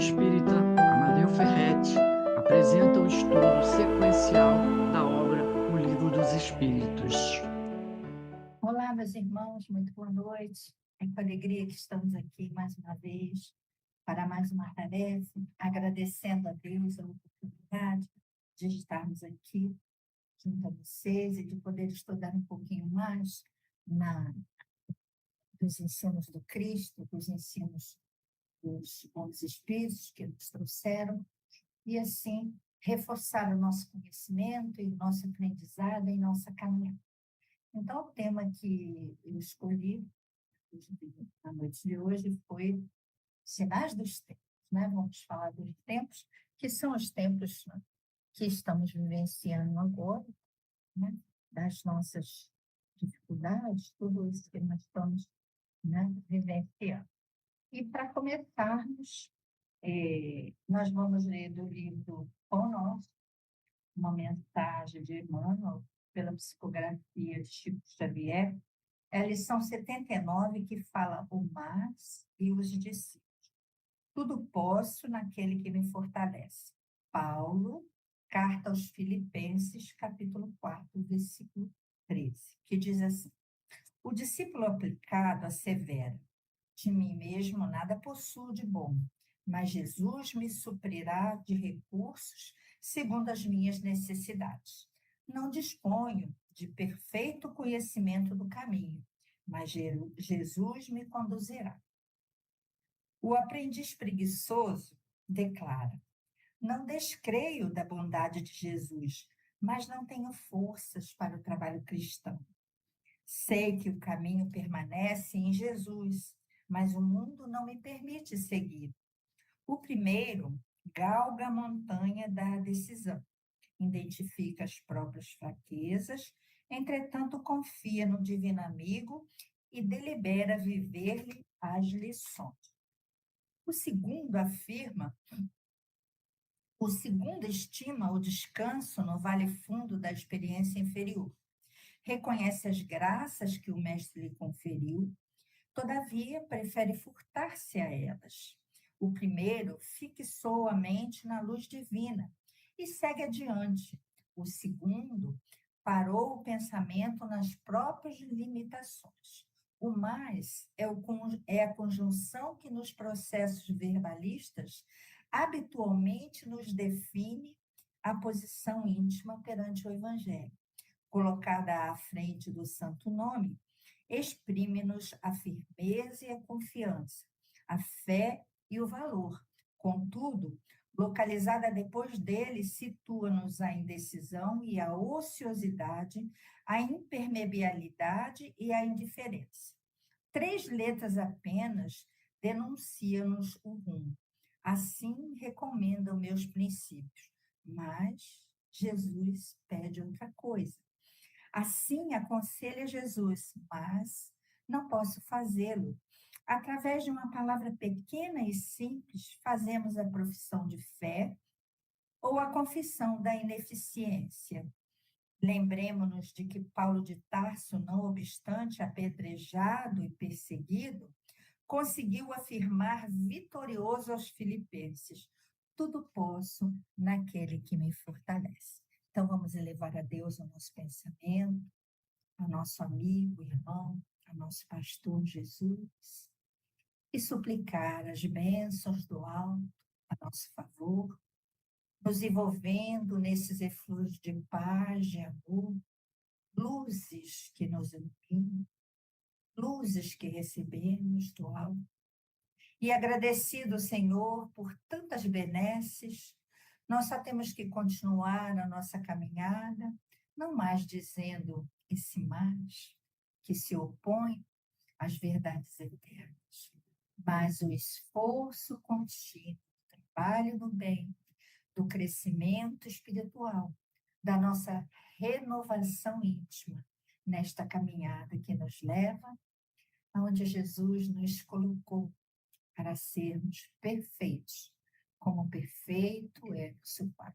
espírita Amadeu Ferretti apresenta o estudo sequencial da obra O Livro dos Espíritos. Olá, meus irmãos, muito boa noite. É com alegria que estamos aqui mais uma vez para mais uma tarefa, agradecendo a Deus a oportunidade de estarmos aqui junto a vocês e de poder estudar um pouquinho mais dos ensinos do Cristo, dos ensinos dos bons espíritos que nos trouxeram, e assim reforçar o nosso conhecimento e o nosso aprendizado em nossa caminhada. Então, o tema que eu escolhi na noite de hoje foi sinais dos tempos, né? Vamos falar dos tempos, que são os tempos, né, que estamos vivenciando agora, né? Das nossas dificuldades, tudo isso que nós estamos, né, vivenciando. E para começarmos, nós vamos ler do livro Pão Nosso, uma mensagem de Emmanuel, pela psicografia de Chico Xavier. É a lição 79, que fala o mas e os discípulos. Tudo posso naquele que me fortalece. Paulo, carta aos Filipenses, capítulo 4, versículo 13, que diz assim: o discípulo aplicado assevera: de mim mesmo nada possuo de bom, mas Jesus me suprirá de recursos segundo as minhas necessidades. Não disponho de perfeito conhecimento do caminho, mas Jesus me conduzirá. O aprendiz preguiçoso declara: não descreio da bondade de Jesus, mas não tenho forças para o trabalho cristão. Sei que o caminho permanece em Jesus, mas o mundo não me permite seguir. O primeiro galga a montanha da decisão, identifica as próprias fraquezas, entretanto confia no divino amigo e delibera viver-lhe as lições. O segundo estima o descanso no vale fundo da experiência inferior. Reconhece as graças que o mestre lhe conferiu, todavia prefere furtar-se a elas. O primeiro fixou a mente na luz divina e segue adiante. O segundo parou o pensamento nas próprias limitações. O mais é a conjunção que nos processos verbalistas habitualmente nos define a posição íntima perante o Evangelho. Colocada à frente do santo nome, exprime-nos a firmeza e a confiança, a fé e o valor. Contudo, localizada depois dele, situa-nos a indecisão e a ociosidade, a impermeabilidade e a indiferença. 3 letras apenas denunciam-nos o rumo. Assim recomendam meus princípios, mas Jesus pede outra coisa. Assim aconselha Jesus, mas não posso fazê-lo. Através de uma palavra pequena e simples, fazemos a profissão de fé ou a confissão da ineficiência. Lembremos-nos de que Paulo de Tarso, não obstante apedrejado e perseguido, conseguiu afirmar vitorioso aos filipenses: tudo posso naquele que me fortalece. Então, vamos elevar a Deus o nosso pensamento, ao nosso amigo, irmão, ao nosso pastor Jesus, e suplicar as bênçãos do alto a nosso favor, nos envolvendo nesses eflúvios de paz, de amor, luzes que nos iluminam, luzes que recebemos do alto. E agradecido, Senhor, por tantas benesses, nós só temos que continuar a nossa caminhada, não mais dizendo esse mais, que se opõe às verdades eternas, mas o esforço contínuo, o trabalho no bem, do crescimento espiritual, da nossa renovação íntima, nesta caminhada que nos leva aonde Jesus nos colocou para sermos perfeitos, como perfeito é nosso Pai.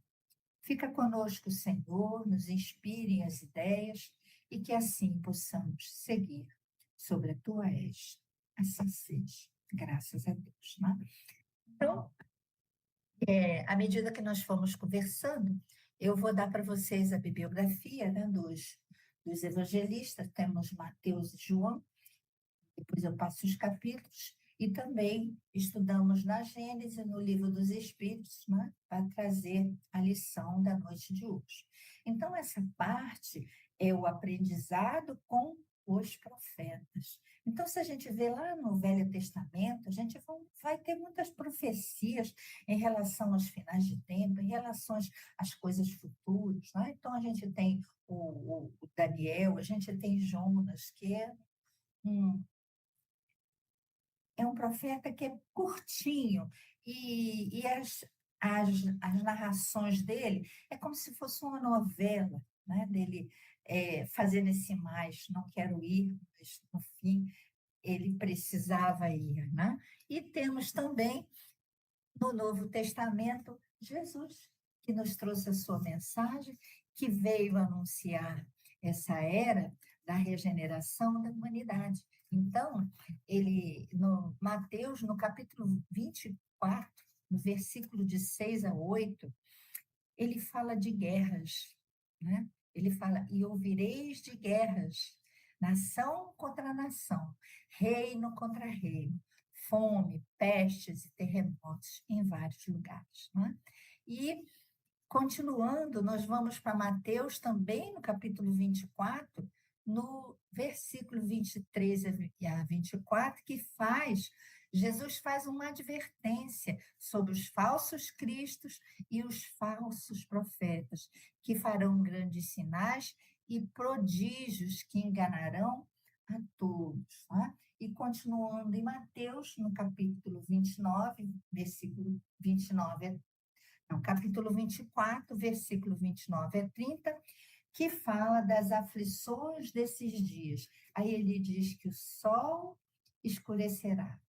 Fica conosco, Senhor, nos inspire as ideias e que assim possamos seguir sobre a tua égide. Assim seja. Graças a Deus. Né? Então, À medida que nós formos conversando, eu vou dar para vocês a bibliografia, né, dos evangelistas, temos Mateus e João, depois eu passo os capítulos, e também estudamos na Gênesis, no Livro dos Espíritos, né, para trazer a lição da noite de hoje. Então, essa parte é o aprendizado com os profetas. Então, se a gente vê lá no Velho Testamento, a gente vai ter muitas profecias em relação aos finais de tempo, em relação às coisas futuras. Né? Então, a gente tem o Daniel, a gente tem Jonas, que um é um profeta que é curtinho, e as narrações dele é como se fosse uma novela, né? Dele fazendo esse mais, não quero ir, mas no fim ele precisava ir. Né? E temos também no Novo Testamento Jesus, que nos trouxe a sua mensagem, que veio anunciar essa era da regeneração da humanidade. Então, ele, no Mateus, no capítulo 24, no versículo de 6 a 8, ele fala de guerras, né? Ele fala, e ouvireis de guerras, nação contra nação, reino contra reino, fome, pestes e terremotos em vários lugares. Né? E, continuando, nós vamos para Mateus também, no capítulo 24, no versículo 23 a 24, Jesus faz uma advertência sobre os falsos cristos e os falsos profetas, que farão grandes sinais e prodígios que enganarão a todos. Tá? E continuando em Mateus, no capítulo 29, versículo 29 não, capítulo 24, versículo 29 a 30, que fala das aflições desses dias. Aí ele diz que o sol escurecerá,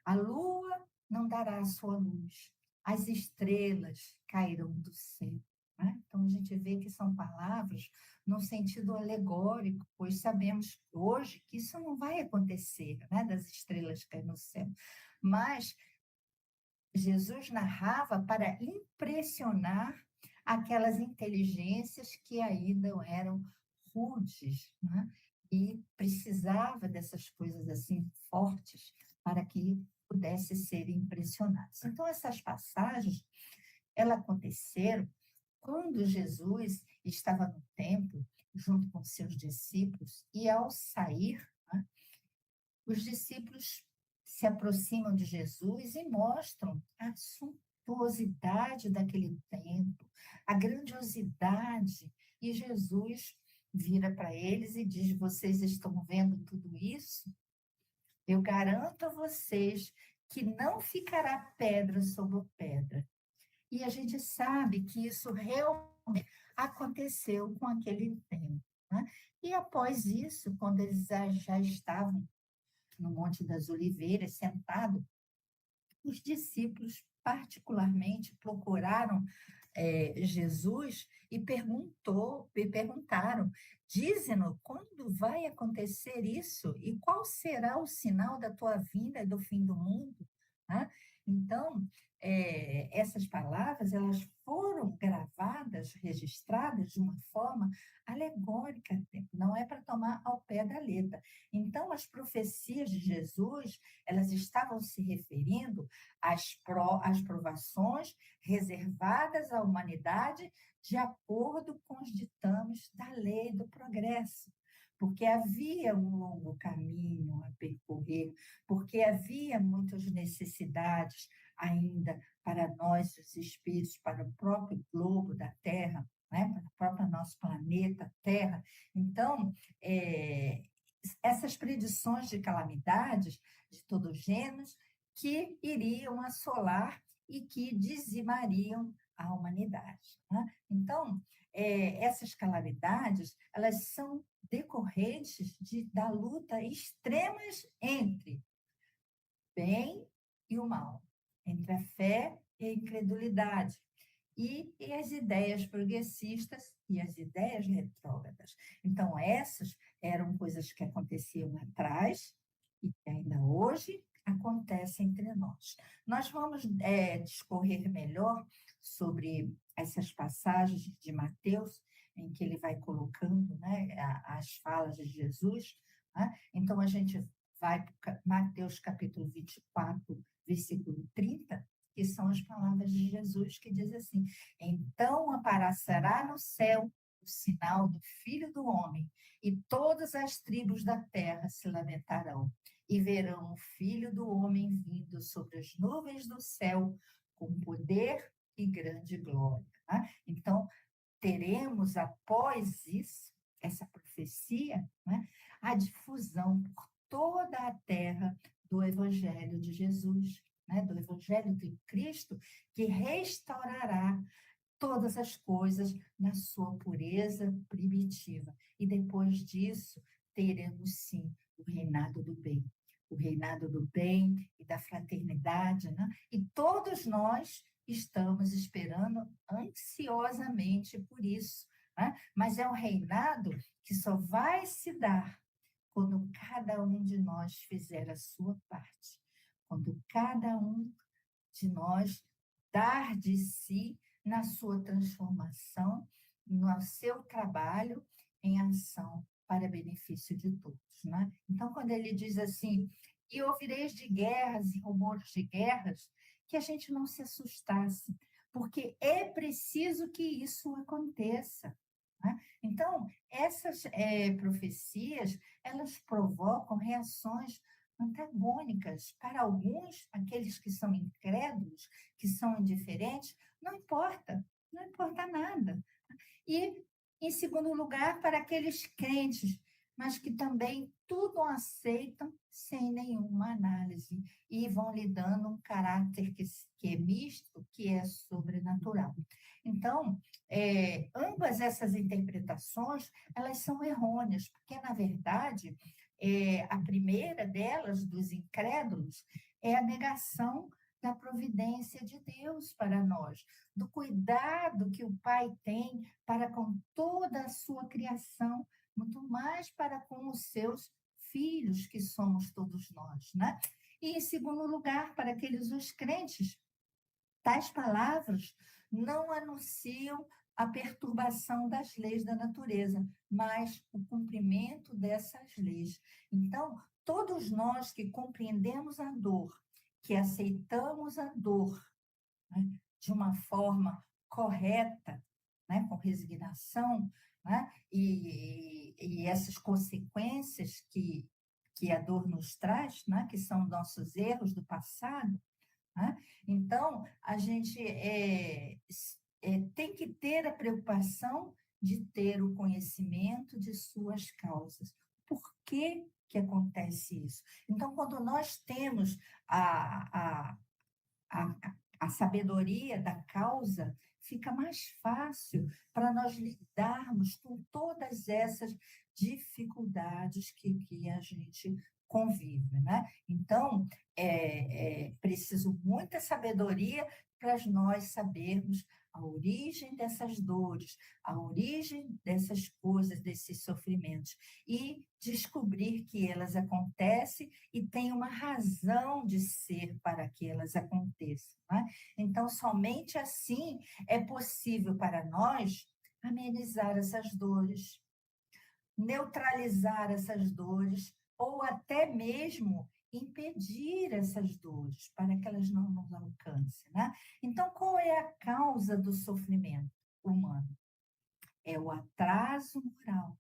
a lua não dará a sua luz, as estrelas cairão do céu. Né? Então, a gente vê que são palavras no sentido alegórico, pois sabemos hoje que isso não vai acontecer, né? Das estrelas caírem no céu. Mas Jesus narrava para impressionar aquelas inteligências que ainda eram rudes, né? E precisava dessas coisas assim fortes para que pudesse ser impressionados. Então, essas passagens, elas aconteceram quando Jesus estava no templo, junto com seus discípulos, e ao sair, né, os discípulos se aproximam de Jesus e mostram a suntuosidade daquele templo, a grandiosidade, e Jesus vira para eles e diz: vocês estão vendo tudo isso? Eu garanto a vocês que não ficará pedra sobre pedra. E a gente sabe que isso realmente aconteceu com aquele templo. Né? E após isso, quando eles já estavam no Monte das Oliveiras, sentado, os discípulos particularmente procuraram Jesus e perguntaram: dize-nos quando vai acontecer isso e qual será o sinal da tua vinda e do fim do mundo? Né? Então, essas palavras elas foram gravadas, registradas de uma forma alegórica, não é para tomar ao pé da letra. Então, as profecias de Jesus elas estavam se referindo às provações reservadas à humanidade de acordo com os ditames da lei do progresso. Porque havia um longo caminho a percorrer, porque havia muitas necessidades ainda para nós, os espíritos, para o próprio globo da Terra, né? Para o próprio nosso planeta Terra. Então, essas predições de calamidades de todos os gêneros que iriam assolar e que dizimariam a humanidade. Né? Então, essas calamidades, elas são decorrentes da luta extremas entre bem e o mal, entre a fé e a incredulidade, e as ideias progressistas e as ideias retrógradas. Então, essas eram coisas que aconteciam atrás e que ainda hoje acontece entre nós. Nós vamos discorrer melhor sobre essas passagens de Mateus, em que ele vai colocando, né, as falas de Jesus. Né? Então, a gente vai para Mateus capítulo 24, versículo 30, que são as palavras de Jesus, que diz assim: então aparecerá no céu o sinal do Filho do Homem, e todas as tribos da terra se lamentarão, e verão o Filho do Homem vindo sobre as nuvens do céu, com poder e grande glória. Tá? Então, teremos, após isso, essa profecia, né, a difusão por toda a terra do Evangelho de Jesus, né, do Evangelho de Cristo, que restaurará todas as coisas na sua pureza primitiva. E depois disso, teremos sim o reinado do bem. O reinado do bem e da fraternidade, né? E todos nós estamos esperando ansiosamente por isso, né? Mas é um reinado que só vai se dar quando cada um de nós fizer a sua parte, quando cada um de nós dar de si na sua transformação, no seu trabalho em ação para benefício de todos. Né? Então, quando ele diz assim, e ouvireis de guerras e rumores de guerras, que a gente não se assustasse, porque é preciso que isso aconteça. Né? Então, essas profecias, elas provocam reações antagônicas. Para alguns, aqueles que são incrédulos, que são indiferentes, não importa nada. E, em segundo lugar, para aqueles crentes, mas que também tudo aceitam sem nenhuma análise e vão lhe dando um caráter que é misto, que é sobrenatural. Então, ambas essas interpretações, elas são errôneas, porque, na verdade, a primeira delas, dos incrédulos, é a negação da providência de Deus para nós, do cuidado que o Pai tem para com toda a sua criação, muito mais para com os seus filhos, que somos todos nós, né? E, em segundo lugar, para aqueles os crentes, tais palavras não anunciam a perturbação das leis da natureza, mas o cumprimento dessas leis. Então, todos nós que compreendemos a dor, que aceitamos a dor, né, de uma forma correta, né, com resignação, né, e essas consequências que a dor nos traz, né, que são nossos erros do passado, né? Então, a gente tem que ter a preocupação de ter o conhecimento de suas causas. Por que que acontece isso? Então, quando nós temos a, a sabedoria da causa, fica mais fácil para nós lidarmos com todas essas dificuldades que a gente convive, né? Então, é preciso muita sabedoria para nós sabermos a origem dessas dores, a origem dessas coisas, desses sofrimentos, e descobrir que elas acontecem e tem uma razão de ser para que elas aconteçam. Né? Então, somente assim é possível para nós amenizar essas dores, neutralizar essas dores, ou até mesmo impedir essas dores, para que elas não nos alcancem. Né? Então, qual é a causa do sofrimento humano? É o atraso moral,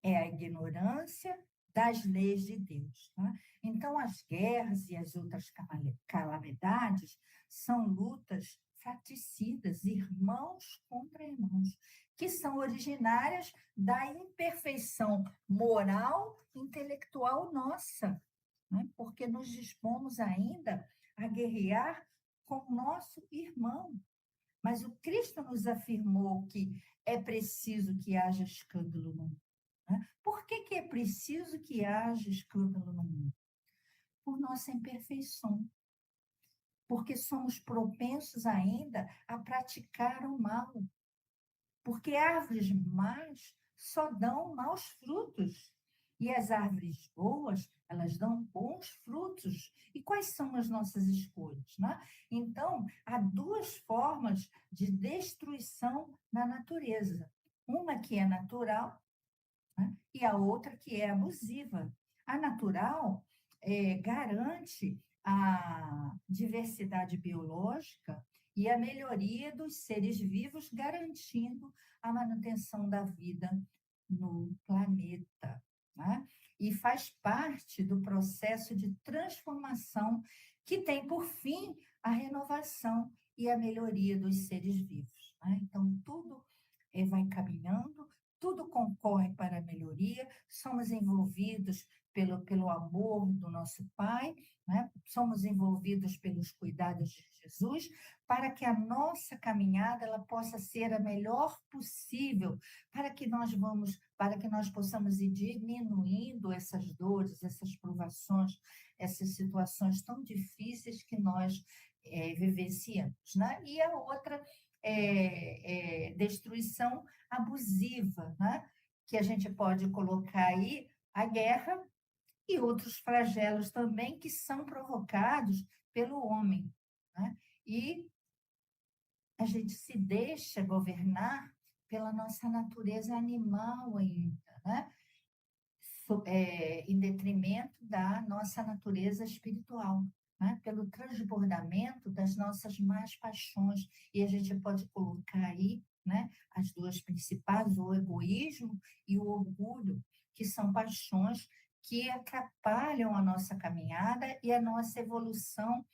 é a ignorância das leis de Deus. Tá? Então, as guerras e as outras calamidades são lutas fratricidas, irmãos contra irmãos, que são originárias da imperfeição moral e intelectual nossa, né? Porque nos dispomos ainda a guerrear com o nosso irmão. Mas o Cristo nos afirmou que é preciso que haja escândalo no mundo. Né? Por que que é preciso que haja escândalo no mundo? Por nossa imperfeição. Porque somos propensos ainda a praticar o mal. Porque árvores más só dão maus frutos. E as árvores boas, elas dão bons frutos. E quais são as nossas escolhas, né? Então, há duas formas de destruição na natureza. Uma que é natural, né? E a outra que é abusiva. A natural garante a diversidade biológica e a melhoria dos seres vivos, garantindo a manutenção da vida no planeta, né? E faz parte do processo de transformação que tem por fim a renovação e a melhoria dos seres vivos, né? Então, tudo vai caminhando, tudo concorre para a melhoria, somos envolvidos pelo amor do nosso Pai, né? Somos envolvidos pelos cuidados de Jesus, para que a nossa caminhada ela possa ser a melhor possível, para que nós possamos ir diminuindo essas dores, essas provações, essas situações tão difíceis que nós vivenciamos, né? E a outra destruição abusiva, né? Que a gente pode colocar aí a guerra e outros flagelos também que são provocados pelo homem, né? E a gente se deixa governar pela nossa natureza animal ainda, né? Em detrimento da nossa natureza espiritual, né? Pelo transbordamento das nossas más paixões. E a gente pode colocar aí, né, as duas principais, o egoísmo e o orgulho, que são paixões que atrapalham a nossa caminhada e a nossa evolução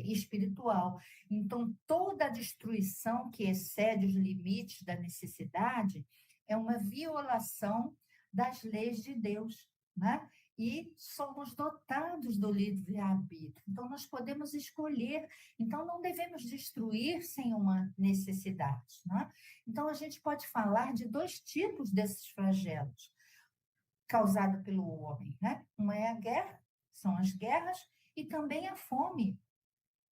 espiritual. Então, toda destruição que excede os limites da necessidade é uma violação das leis de Deus, né? E somos dotados do livre-arbítrio. Então, nós podemos escolher. Então, não devemos destruir sem uma necessidade, né? Então, a gente pode falar de dois tipos desses flagelos causados pelo homem, né? Uma é a guerra, são as guerras, e também a fome,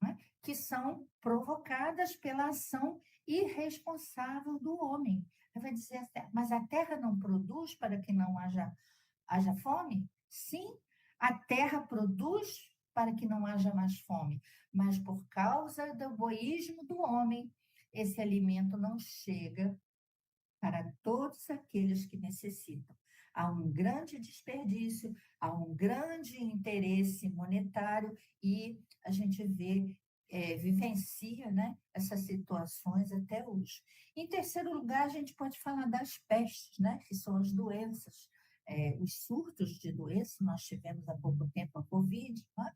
né? Que são provocadas pela ação irresponsável do homem. Ele vai dizer, mas a terra não produz para que não haja fome? Sim, a terra produz para que não haja mais fome, mas por causa do egoísmo do homem, esse alimento não chega para todos aqueles que necessitam. Há um grande desperdício, há um grande interesse monetário e a gente vivencia, né, essas situações até hoje. Em terceiro lugar, a gente pode falar das pestes, né, que são as doenças, os surtos de doença. Nós tivemos há pouco tempo a Covid, né?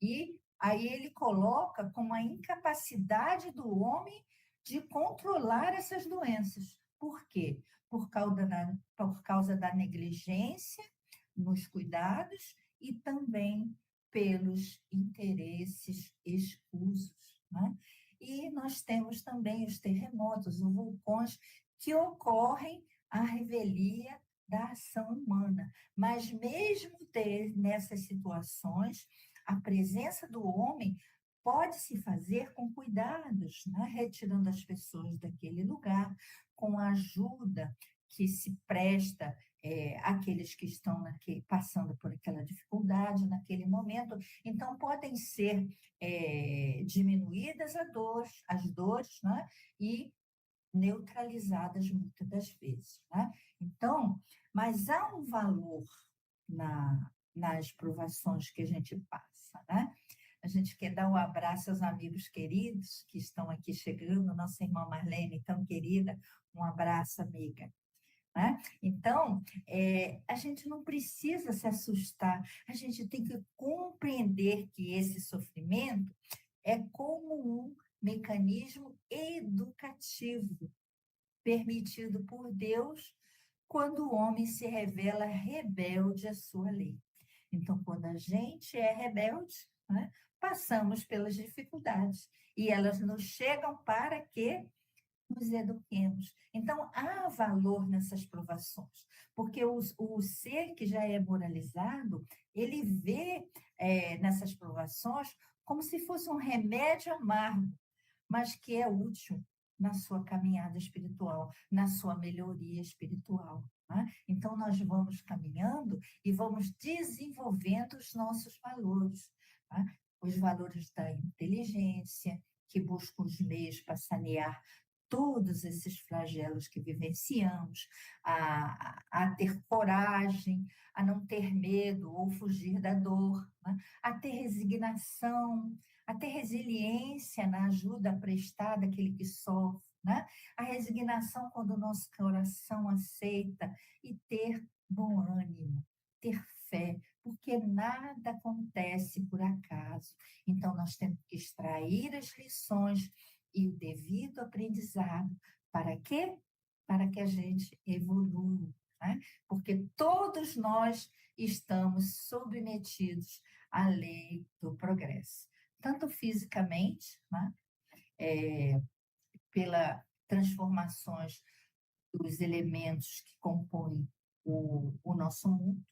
E aí ele coloca como a incapacidade do homem de controlar essas doenças. Por quê? Por causa da negligência nos cuidados e também pelos interesses escusos, né? E nós temos também os terremotos, os vulcões, que ocorrem à revelia da ação humana. Mas mesmo nessas situações, a presença do homem pode se fazer com cuidados, né? Retirando as pessoas daquele lugar, com a ajuda que se presta àqueles que estão passando por aquela dificuldade naquele momento. Então, podem ser diminuídas as dores, né? E neutralizadas muitas das vezes, né? Então, mas há um valor nas provações que a gente passa, né? A gente quer dar um abraço aos amigos queridos que estão aqui chegando, nossa irmã Marlene, tão querida, um abraço, amiga. Né? Então, a gente não precisa se assustar, a gente tem que compreender que esse sofrimento é como um mecanismo educativo permitido por Deus quando o homem se revela rebelde à sua lei. Então, quando a gente é rebelde, né, passamos pelas dificuldades e elas nos chegam para que nos eduquemos. Então, há valor nessas provações, porque o ser que já é moralizado, ele vê nessas provações como se fosse um remédio amargo, mas que é útil na sua caminhada espiritual, na sua melhoria espiritual. Tá? Então, nós vamos caminhando e vamos desenvolvendo os nossos valores. Tá? Os valores da inteligência, que buscam os meios para sanear todos esses flagelos que vivenciamos, a ter coragem, a não ter medo ou fugir da dor, né? A ter resignação, a ter resiliência na ajuda prestada àquele que sofre, né? A resignação quando o nosso coração aceita e ter bom ânimo, ter fé, porque nada acontece por acaso. Então, nós temos que extrair as lições e o devido aprendizado. Para quê? Para que a gente evolua, né? Porque todos nós estamos submetidos à lei do progresso, tanto fisicamente, né? Pela transformações dos elementos que compõem o nosso mundo,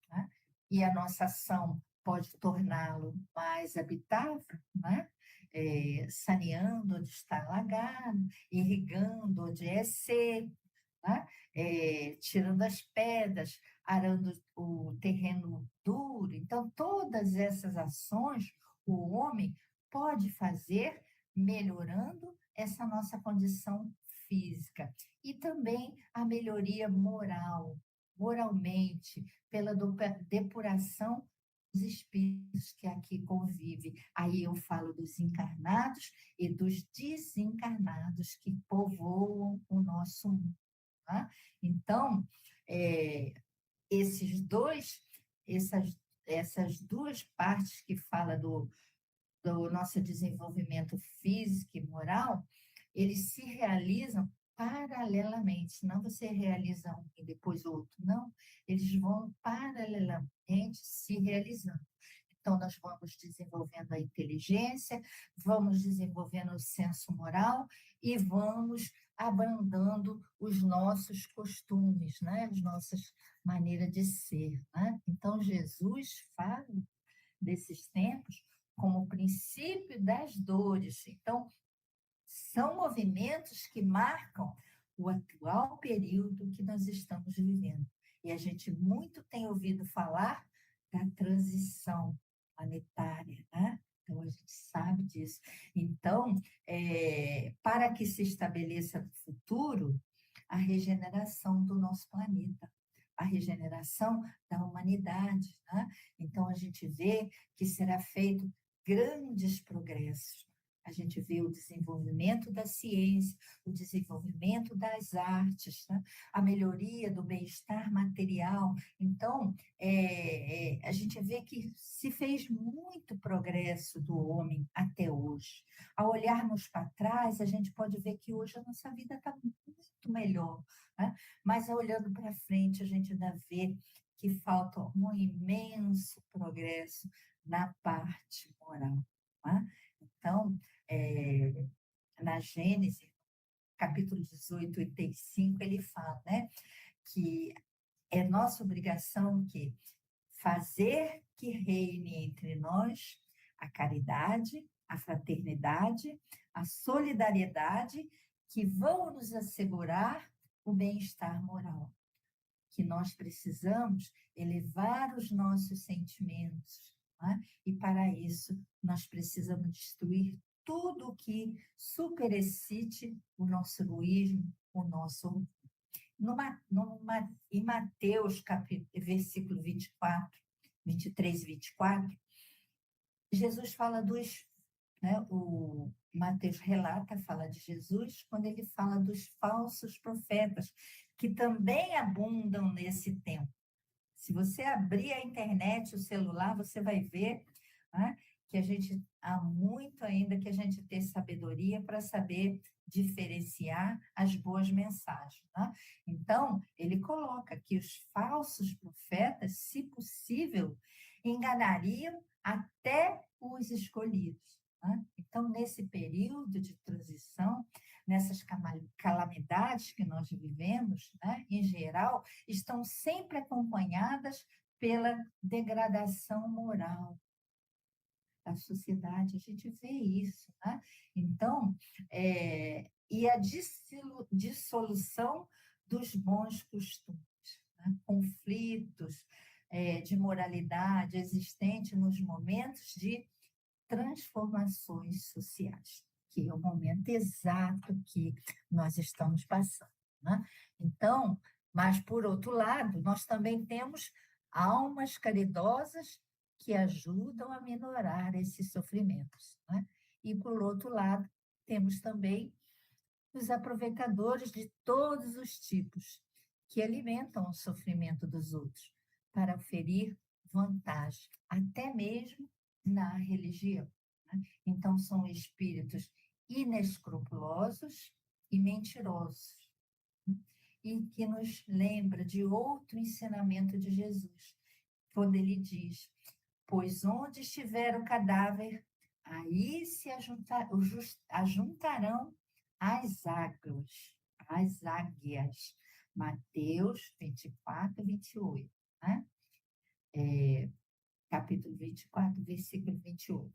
né? E a nossa ação pode torná-lo mais habitável, né? Saneando onde está alagado, irrigando onde é seco, né? Tirando as pedras, arando o terreno duro. Então, todas essas ações o homem pode fazer melhorando essa nossa condição física e também a melhoria moral, moralmente, pela depuração dos espíritos que aqui convivem. Aí eu falo dos encarnados e dos desencarnados que povoam o nosso mundo. Tá? Então, é, esses dois, essas duas partes que fala do nosso desenvolvimento físico e moral, eles se realizam paralelamente, não você realiza um e depois outro, não, eles vão paralelamente se realizando. Então, nós vamos desenvolvendo a inteligência, vamos desenvolvendo o senso moral e vamos abrandando os nossos costumes, né? As nossas maneiras de ser. Né? Então, Jesus fala desses tempos como o princípio das dores. Então, são movimentos que marcam o atual período que nós estamos vivendo. E a gente muito tem ouvido falar da transição planetária, né? Então, a gente sabe disso. Então, para que se estabeleça no futuro a regeneração do nosso planeta, a regeneração da humanidade, né? Então, a gente vê que será feito grandes progressos. A gente vê o desenvolvimento da ciência, o desenvolvimento das artes, né? A melhoria do bem-estar material. Então, a gente vê que se fez muito progresso do homem até hoje. Ao olharmos para trás, a gente pode ver que hoje a nossa vida está muito melhor, né? Mas olhando para frente, a gente ainda vê que falta um imenso progresso na parte moral, né? Então, na Gênesis, capítulo 18, 85, ele fala, né, que é nossa obrigação que fazer que reine entre nós a caridade, a fraternidade, a solidariedade, que vão nos assegurar o bem-estar moral. Que nós precisamos elevar os nossos sentimentos, né? E para isso nós precisamos destruir tudo o que superexcite o nosso egoísmo, o nosso orgulho. Em Mateus, versículo 24, 23 e 24, Jesus fala dos, né, o Mateus relata, fala de Jesus, quando ele fala dos falsos profetas, que também abundam nesse tempo. Se você abrir a internet, o celular, você vai ver, né, que há muito ainda que a gente ter sabedoria para saber diferenciar as boas mensagens. Né? Então, ele coloca que os falsos profetas, se possível, enganariam até os escolhidos. Né? Então, nesse período de transição, nessas calamidades que nós vivemos, né, em geral, estão sempre acompanhadas pela degradação moral da sociedade. A gente vê isso, né? Então, e a dissolução dos bons costumes. conflitos de moralidade existente nos momentos de transformações sociais, que é o momento exato que nós estamos passando, né? Então, mas por outro lado, nós também temos almas caridosas que ajudam a minorar esses sofrimentos, né? E por outro lado, temos também os aproveitadores de todos os tipos, que alimentam o sofrimento dos outros para oferir vantagem, até mesmo na religião, né? Então, são espíritos inescrupulosos e mentirosos, né? E que nos lembra de outro ensinamento de Jesus, quando ele diz: pois onde estiver o cadáver, aí se ajuntarão as águas, as águias. Mateus 24, 28, né? Capítulo 24, versículo 28.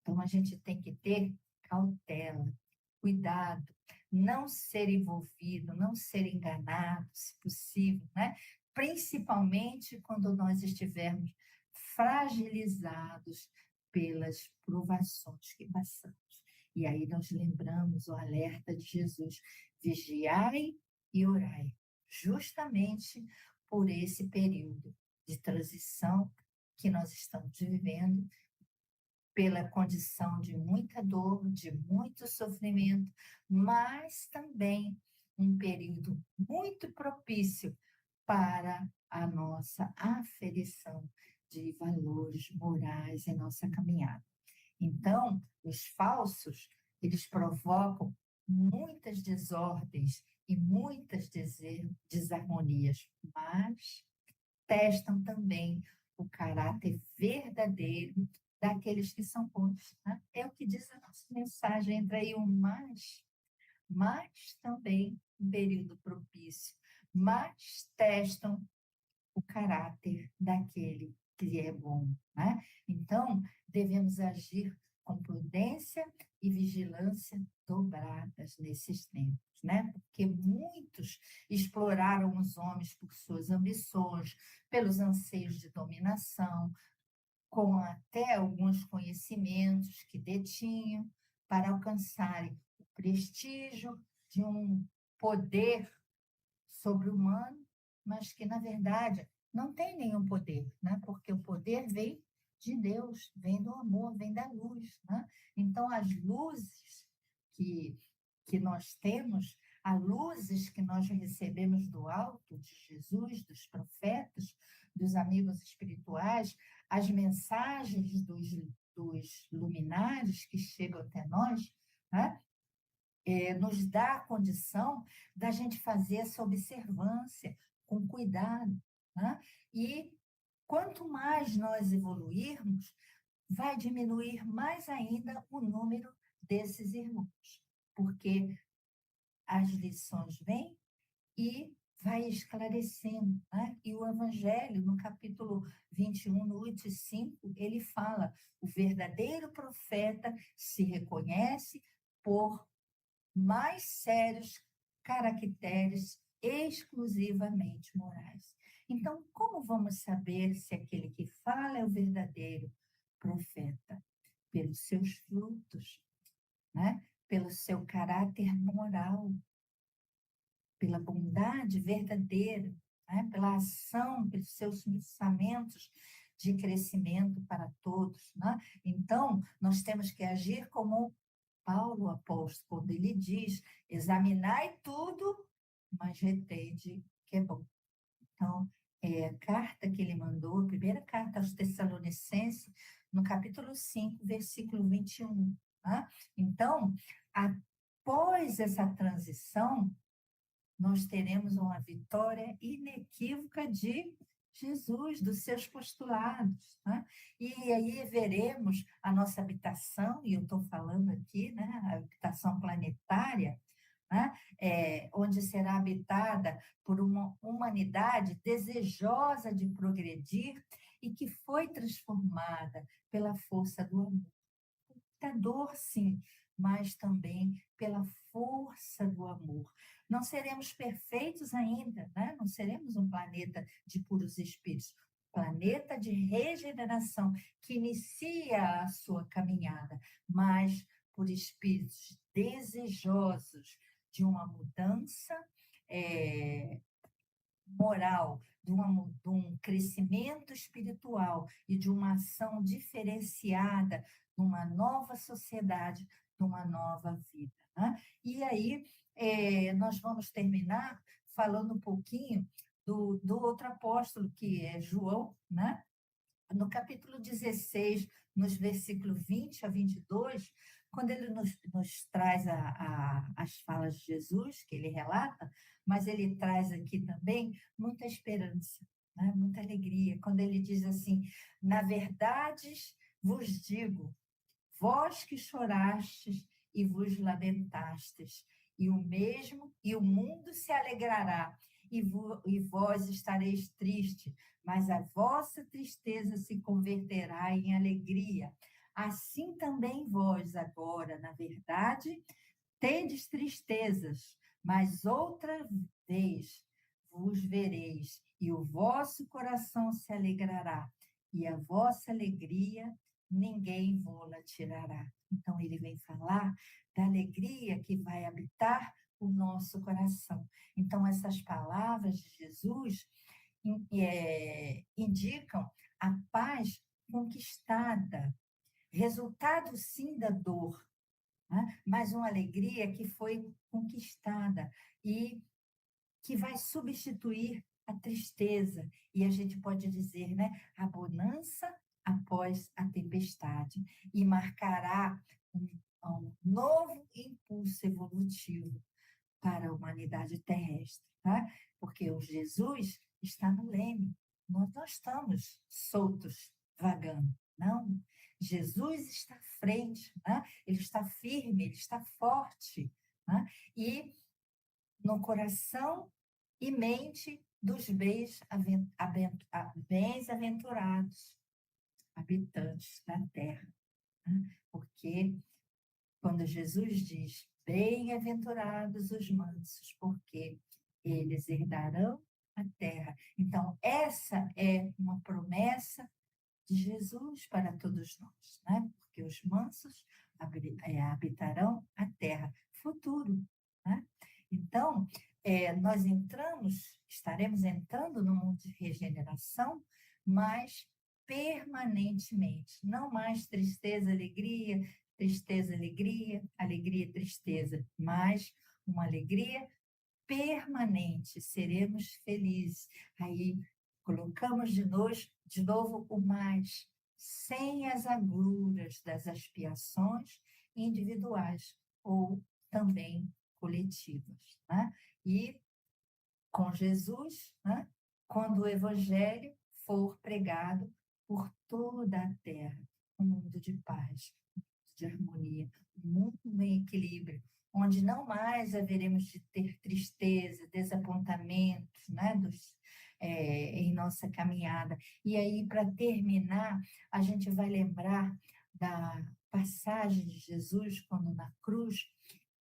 Então, a gente tem que ter cautela, cuidado, não ser envolvido, não ser enganado, se possível, né? Principalmente quando nós estivermos fragilizados pelas provações que passamos. E aí nós lembramos o alerta de Jesus: vigiai e orai, justamente por esse período de transição que nós estamos vivendo, pela condição de muita dor, de muito sofrimento, mas também um período muito propício para a nossa aferição de valores morais em nossa caminhada. Então, os falsos, eles provocam muitas desordens e muitas desarmonias, mas testam também o caráter verdadeiro daqueles que são bons, né? É o que diz a nossa mensagem, entra aí um mas também um período propício, mas testam o caráter daquele que é bom, né? Então, devemos agir com prudência e vigilância dobradas nesses tempos, né? Porque muitos exploraram os homens por suas ambições, pelos anseios de dominação, com até alguns conhecimentos que detinham, para alcançarem o prestígio de um poder sobre-humano, mas que, na verdade, não tem nenhum poder, né? Porque o poder vem de Deus, vem do amor, vem da luz, né? Então, as luzes que nós temos, as luzes que nós recebemos do alto, de Jesus, dos profetas, dos amigos espirituais, as mensagens dos luminares que chegam até nós, né? Nos dá a condição da gente fazer essa observância com cuidado, né? E quanto mais nós evoluirmos, vai diminuir mais ainda o número desses irmãos, porque as lições vêm e vai esclarecendo, né? E o Evangelho, no capítulo 21, no 8 e 5, ele fala: o verdadeiro profeta se reconhece por mais sérios caracteres exclusivamente morais. Então, como vamos saber se aquele que fala é o verdadeiro profeta? Pelos seus frutos, né? Pelo seu caráter moral, pela bondade verdadeira, né? Pela ação, pelos seus pensamentos de crescimento para todos, né? Então, nós temos que agir como Paulo, apóstolo, quando ele diz: examinai tudo, mas retende que é bom. Então, a carta que ele mandou, a primeira carta aos Tessalonicenses, no capítulo 5, versículo 21. Tá? Então, após essa transição, nós teremos uma vitória inequívoca de Jesus, dos seus postulados, né? E aí veremos a nossa habitação, e eu estou falando aqui, né, a habitação planetária, né, onde será habitada por uma humanidade desejosa de progredir e que foi transformada pela força do amor. Muita dor, sim, mas também pela força do amor. Não seremos perfeitos ainda, né? Não seremos um planeta de puros espíritos, planeta de regeneração que inicia a sua caminhada, mas por espíritos desejosos de uma mudança moral, de um crescimento espiritual e de uma ação diferenciada numa nova sociedade, numa nova vida. Né? E aí, nós vamos terminar falando um pouquinho do outro apóstolo, que é João, né? No capítulo 16, nos versículos 20 a 22, quando ele nos traz as falas de Jesus, que ele relata, mas ele traz aqui também muita esperança, né? Muita alegria, quando ele diz assim: na verdade vos digo, vós que chorastes e vos lamentastes, e o mundo se alegrará, e vós estareis tristes, mas a vossa tristeza se converterá em alegria. Assim também vós agora, na verdade, tendes tristezas, mas outra vez vos vereis, e o vosso coração se alegrará, e a vossa alegria ninguém vô-la tirará. Então, ele vem falar da alegria que vai habitar o nosso coração. Então, essas palavras de Jesus indicam a paz conquistada, resultado sim da dor, né? Mas uma alegria que foi conquistada e que vai substituir a tristeza. E a gente pode dizer, né, a bonança após a tempestade, e marcará um novo impulso evolutivo para a humanidade terrestre, tá? Porque o Jesus está no leme, nós não estamos soltos, vagando, não. Jesus está à frente, né? Ele está firme, ele está forte, né? E no coração e mente dos bens-aventurados, habitantes da terra, né? Porque quando Jesus diz: bem-aventurados os mansos, porque eles herdarão a terra. Então, essa é uma promessa de Jesus para todos nós, né? Porque os mansos habitarão a terra, futuro, né? Então, nós estaremos entrando no mundo de regeneração, mas permanentemente, não mais tristeza, alegria, alegria, tristeza, mas uma alegria permanente, seremos felizes. Aí colocamos de novo o mais, sem as agruras das expiações individuais ou também coletivas. Né? E com Jesus, né? Quando o Evangelho for pregado por toda a terra, um mundo de paz, de harmonia, um mundo em equilíbrio, onde não mais haveremos de ter tristeza, desapontamentos, né, em nossa caminhada. E aí, para terminar, a gente vai lembrar da passagem de Jesus, quando na cruz,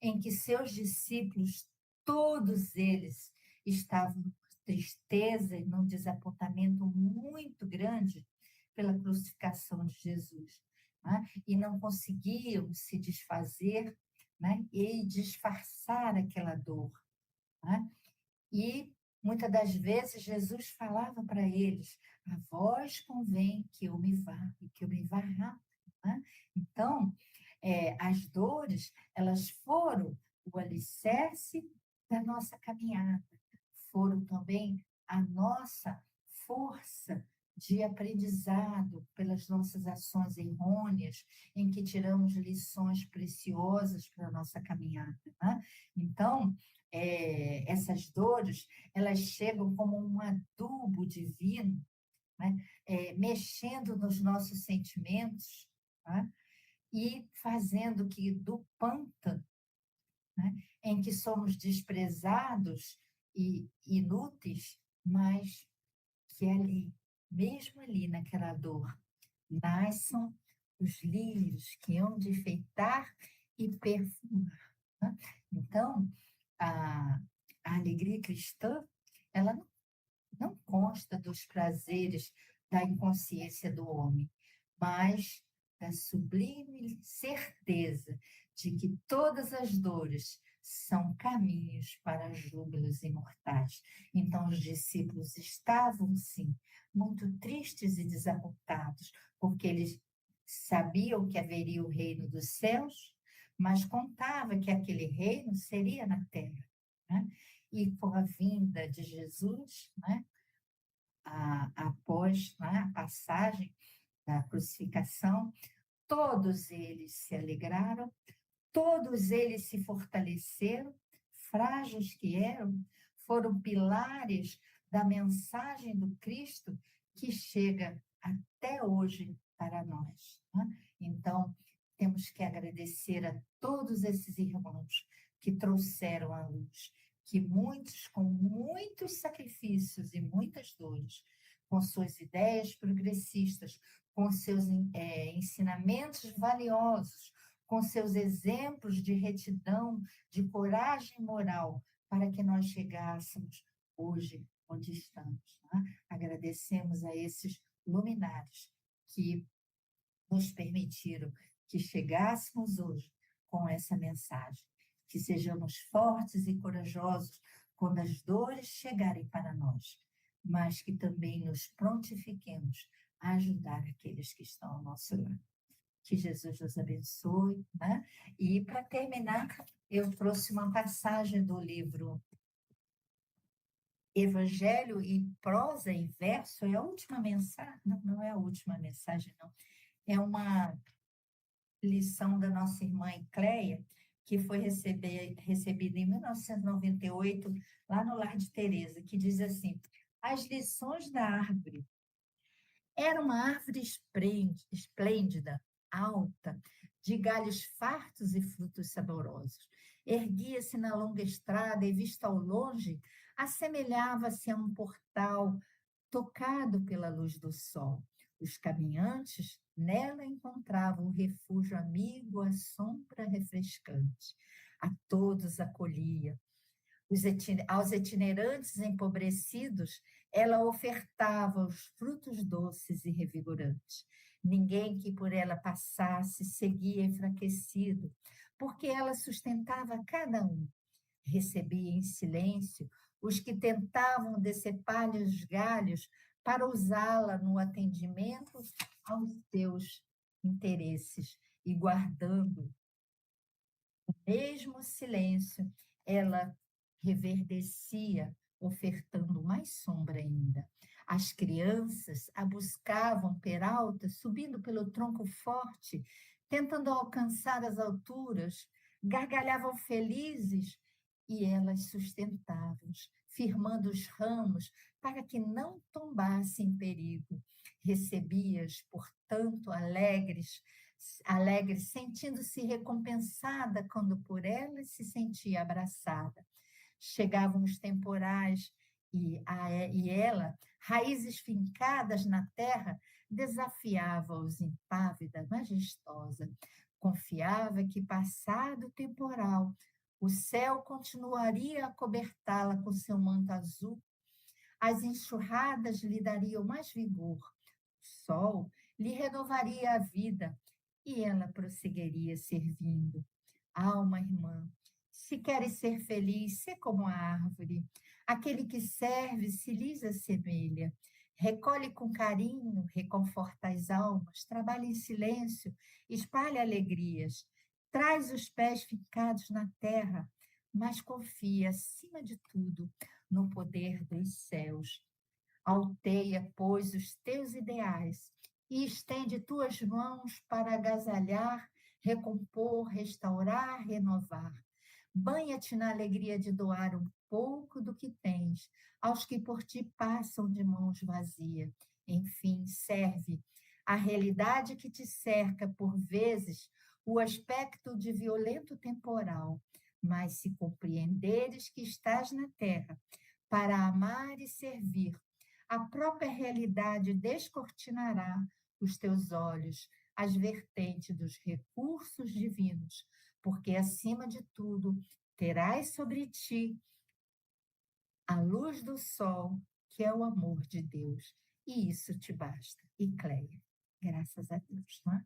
em que seus discípulos, todos eles, estavam com tristeza e num desapontamento muito grande pela crucificação de Jesus, né? E não conseguiam se desfazer, né? E disfarçar aquela dor, né? E muitas das vezes Jesus falava para eles: a vós convém que eu me vá e que eu me vá rápido, né? Então, as dores, elas foram o alicerce da nossa caminhada, foram também a nossa força de aprendizado pelas nossas ações errôneas, em que tiramos lições preciosas para a nossa caminhada, né? Então, essas dores, elas chegam como um adubo divino, né? Mexendo nos nossos sentimentos, né? E fazendo que do pântano, né, em que somos desprezados e inúteis, mas que ali, mesmo ali naquela dor, nasçam os lírios que hão de enfeitar e perfumar, né? Então, a, a alegria cristã, ela não consta dos prazeres da inconsciência do homem, mas da sublime certeza de que todas as dores são caminhos para júbilos imortais. Então, os discípulos estavam, sim, muito tristes e desapontados, porque eles sabiam que haveria o reino dos céus, mas contava que aquele reino seria na terra, né? E com a vinda de Jesus, né, após, né, a passagem da crucificação, todos eles se alegraram, todos eles se fortaleceram, frágeis que eram, foram pilares da mensagem do Cristo que chega até hoje para nós, né? Então, temos que agradecer a todos esses irmãos que trouxeram a luz, que muitos, com muitos sacrifícios e muitas dores, com suas ideias progressistas, com seus ensinamentos valiosos, com seus exemplos de retidão, de coragem moral, para que nós chegássemos hoje onde estamos, né? Agradecemos a esses luminares que nos permitiram que chegássemos hoje com essa mensagem, que sejamos fortes e corajosos quando as dores chegarem para nós, mas que também nos prontifiquemos a ajudar aqueles que estão ao nosso lado. Que Jesus nos abençoe, né? E para terminar, eu trouxe uma passagem do livro Evangelho e Prosa e Verso, é a última mensagem, não é a última mensagem, não. É uma lição da nossa irmã Cleia, que foi recebida em 1998, lá no Lar de Teresa, que diz assim: as lições da árvore. Era uma árvore esplêndida, alta, de galhos fartos e frutos saborosos. Erguia-se na longa estrada e, vista ao longe, assemelhava-se a um portal tocado pela luz do sol. Os caminhantes nela encontravam o refúgio amigo, a sombra refrescante. A todos acolhia. Aos itinerantes empobrecidos, ela ofertava os frutos doces e revigorantes. Ninguém que por ela passasse seguia enfraquecido, porque ela sustentava cada um. Recebia em silêncio os que tentavam decepar-lhe os galhos para usá-la no atendimento aos seus interesses, e guardando o mesmo silêncio, ela reverdecia, ofertando mais sombra ainda. As crianças a buscavam peralta, subindo pelo tronco forte, tentando alcançar as alturas, gargalhavam felizes e elas sustentavam-os, firmando os ramos para que não tombassem em perigo. Recebia-as, portanto, alegre, sentindo-se recompensada quando por ela se sentia abraçada. Chegavam os temporais e ela, raízes fincadas na terra, desafiava-os impávida, majestosa. Confiava que, passado o temporal, o céu continuaria a cobertá-la com seu manto azul. As enxurradas lhe dariam mais vigor. O sol lhe renovaria a vida e ela prosseguiria servindo. Alma irmã, se queres ser feliz, sê como a árvore. Aquele que serve se lhes assemelha. Recolhe com carinho, reconforta as almas, trabalha em silêncio, espalha alegrias. Traz os pés fincados na terra, mas confia, acima de tudo, no poder dos céus. Alteia, pois, os teus ideais e estende tuas mãos para agasalhar, recompor, restaurar, renovar. Banha-te na alegria de doar um pouco do que tens aos que por ti passam de mãos vazias. Enfim, serve. A realidade que te cerca, por vezes, o aspecto de violento temporal, mas se compreenderes que estás na terra para amar e servir, a própria realidade descortinará os teus olhos, as vertentes dos recursos divinos, porque, acima de tudo, terás sobre ti a luz do sol, que é o amor de Deus, e isso te basta. E Cleia, graças a Deus, não é?